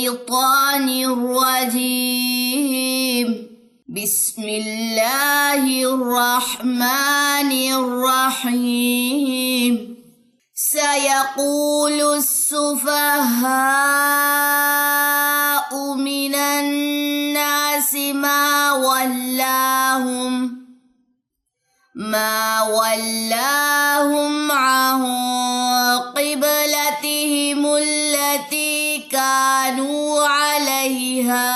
الشيطان الرجيم. بسم الله الرحمن الرحيم. سيقول السفهاء من الناس ما ولاهم عن قبلتهم التي كانوا عليها.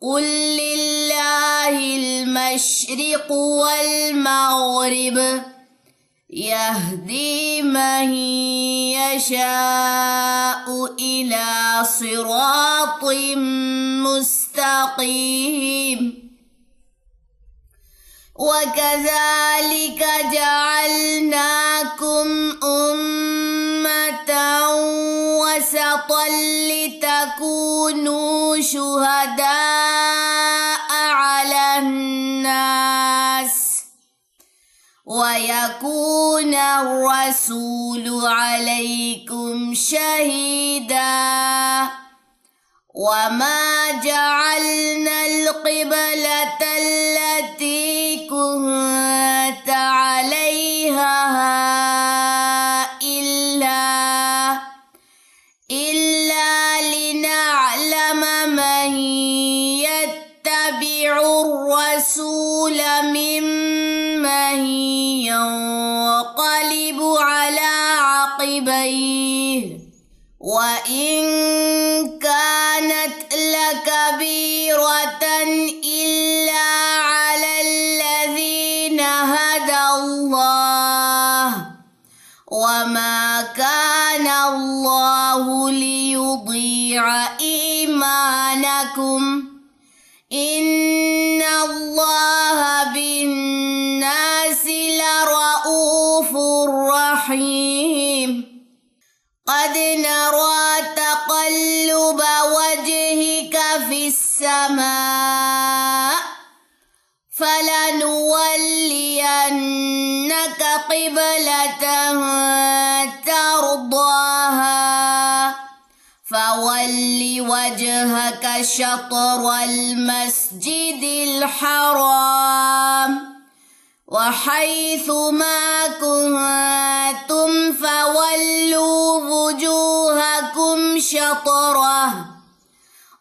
قل لله المشرق والمغرب يهدي من يشاء إلى صراط مستقيم. وكذلك جعلناكم أمة وسطا لتكونوا شهداء على الناس ويكون الرسول عليكم شهيدا. وما جعلنا القبلة التي كنت عليها إلا لنعلم من يتبع الرسول ممن ينقلب على عقبيه. وإن كانت لكبيرة إلا على الذين هدى الله وما كان الله ليضيع إيمانكم إن الله بالناس لرؤوف رحيم. قد نرى تقلب وجهك في السماء فلنولينك قبلة ترضاها فول وجهك شطر المسجد الحرام وحيث ما كنتم فولوا وجوهكم شطره.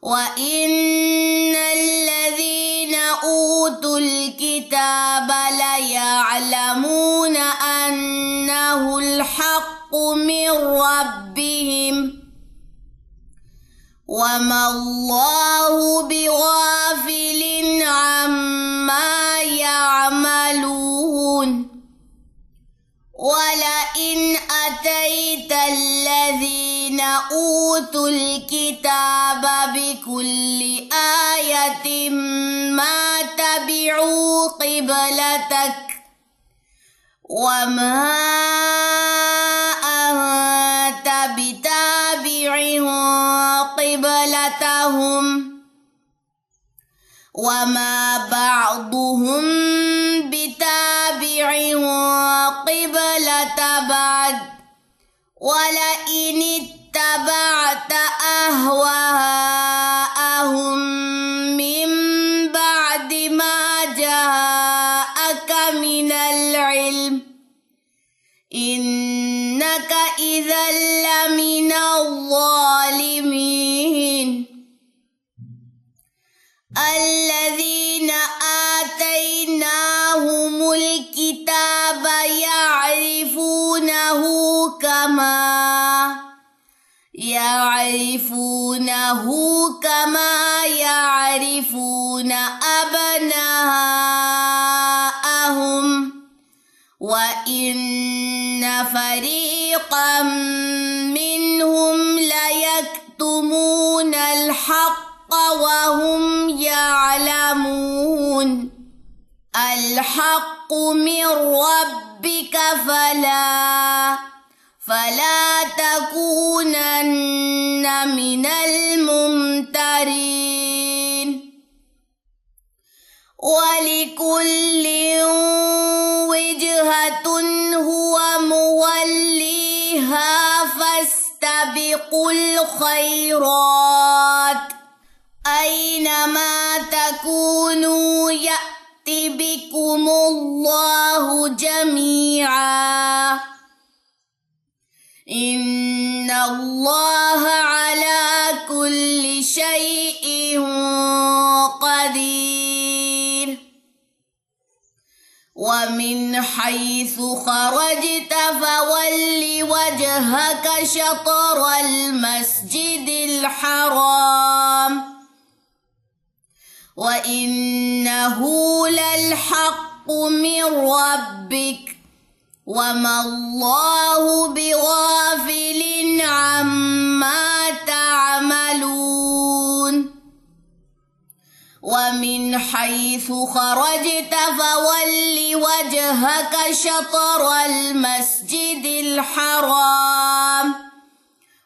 وإن الذين أوتوا الكتاب ليعلمون أنه الحق من ربهم وما الله بغافل عما يعملون. ولئن أتيت الذين أوتوا الكتاب بكل آية ما تبعوا قبلتك وما أنت بتابع قبلتهم وما بعضهم بتابع قبلة بعد. ولئن اتبعت أهواءهم من بعد ما جاءك من العلم إنك إذا لمن الظالمين. الذين آتيناهم الكتاب يعرفونه كما يعرفون أبناءهم وإن فريقا منهم ليكتمون الحق وهم يعلمون. الحق من ربك فلا تكونن من الممترين. ولكل وجهة هو موليها فاستبقوا فاستبقوا الخيرات أينما تكونوا يأت بكم الله جميعا إن الله على كل شيء قدير ومن حيث خرجت فول وجهك شطر المسجد الحرام وإنه للحق من ربك وما الله بغافل عما تعملون ومن حيث خرجت فول وجهك شطر المسجد الحرام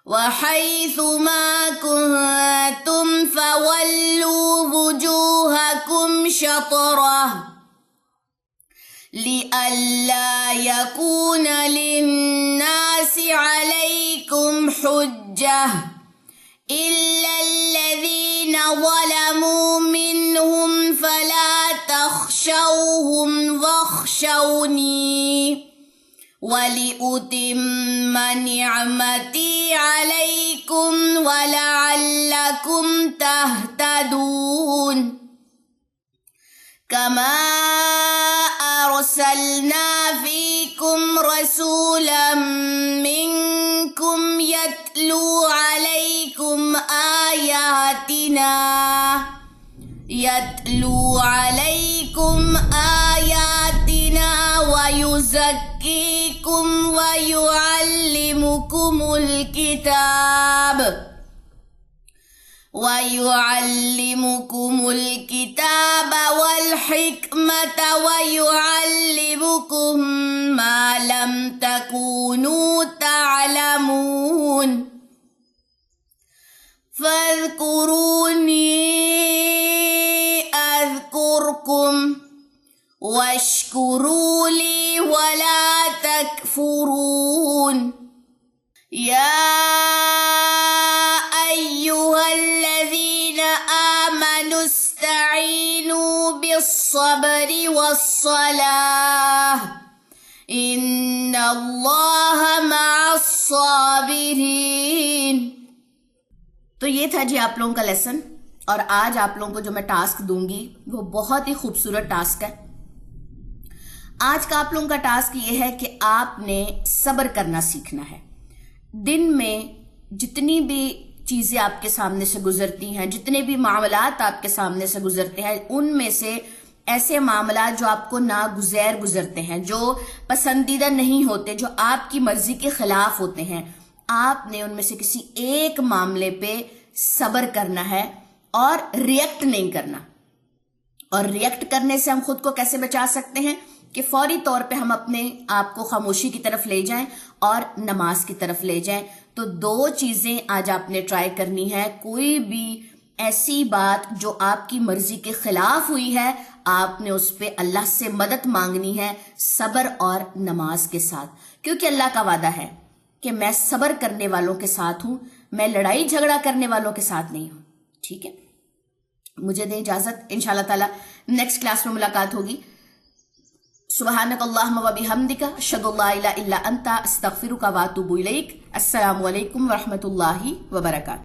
وحيث ما كنتم فولوا وجوهكم شطره لئلا يكون للناس عليكم حجة إلا الذين ظلموا منهم فلا تخشوهم واخشوني ولأتم نعمتي عليكم ولعلكم تهتدون كما أرسلنا فيكم رسولا منكم يتلو عليكم آياتنا ويزكيكم ويعلمكم الكتاب والحكمة ويعلمكم ما لم تكونوا تعلمون فاذكروني أذكركم واشكروا لي ولا تكفرون يا أيها الذين آمنوا استعينوا بالصبر والصلاة إن الله مع الصابرين। तो ये था जी आप लोगों का लेसन और आज आप लोगों को जो मैं टास्क दूंगी वो बहुत ही खूबसूरत टास्क है। आज का आप लोगों का टास्क ये है कि आपने सब्र करना सीखना है। दिन में जितनी भी चीजें आपके सामने से गुजरती हैं, जितने भी मामलात आपके सामने से गुजरते हैं, उनमें से ऐसे मामलात जो आपको नागुज़ैर गुजरते हैं, जो पसंदीदा नहीं होते, जो आपकी मर्जी के खिलाफ होते हैं, आपने उनमें से किसी एक मामले पे सब्र करना है और रिएक्ट नहीं करना। और रिएक्ट करने से हम खुद को कैसे बचा सकते हैं कि फौरी तौर पे हम अपने आप को खामोशी की तरफ ले जाएं और नमाज की तरफ ले जाएं। तो दो चीजें आज आपने ट्राई करनी है। कोई भी ऐसी बात जो आपकी मर्जी के खिलाफ हुई है, आपने उस पे अल्लाह से मदद मांगनी है सब्र और नमाज के साथ, क्योंकि अल्लाह का वादा है कि मैं सब्र करने वालों के साथ हूं, मैं लड़ाई झगड़ा करने वालों के साथ नहीं हूं। ठीक है, मुझे दें इजाजत, इंशाल्लाह ताला नेक्स्ट क्लास में मुलाकात होगी। सुबहानक अल्लाहुम्मा व बिहम्दिका अशहदु अल्ला इलाहा इल्ला अंता अस्तगफिरुका व अतूबु इलैक। अस्सलामु अलैकुम व रहमतुल्लाहि व बरकातहू।